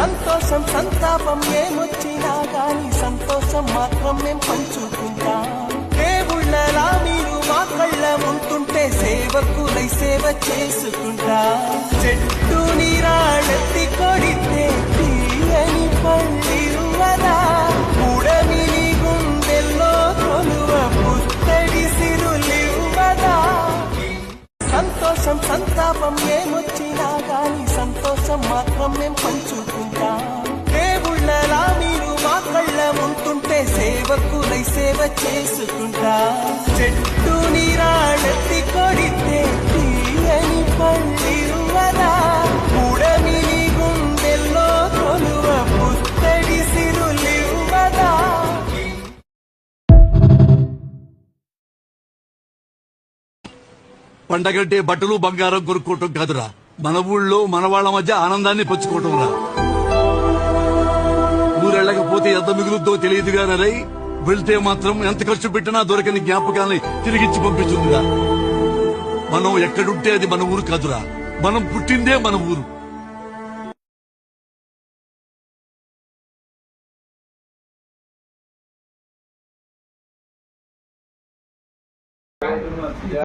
సంతోషం సంతాపం ఏమొచ్చినా గాని సంతోషం మాత్రం మేం పంచుకుంటాం. దేవుళ్ళలా మీరు మా కళ్ళ ఉంటుంటే సేవకులై సేవ చేసుకుంటా. చెట్టు నీరాళ్ళెత్తి కొడితే తీయని పళ్ళిరువదా, ఉడమిని గుండెల్లో కొలువ పుత్తడి సిరులివ్వదా. సంతోషం సంతాపం ఏమొచ్చినా గాని సంతోషం మాత్రం మేం పంచుకుంటాం. దేవుళ్ళలా మీరు మా కళ్ళ ఉంటుంటే సేవకులై సేవ చేసుకుంటా. చెట్టు నీరాళ్ళెత్తి కొడితే తీయని పళ్ళిరువదా, ఉడమిని గుండెల్లో కొలువ పుత్తడి సిరులివ్వదా. పండగంటే బట్టలు బంగారం కొనుక్కోవటం కాదురా, మన ఊళ్ళో మన వాళ్ళ మధ్య ఆనందాన్ని పంచుకోవటం రా. ఊరెళ్ళకపోతే ఎంత మిగులుద్దో తెలియదుగా నరై, వెళ్తే మాత్రం ఎంత ఖర్చు పెట్టినా దొరకని జ్ఞాపకాన్ని తిరిగిచ్చి పంపిస్తుందిరా. మనం ఎక్కడుంటే అది మన ఊరు కాదురా, మనం పుట్టిందే మన ఊరు.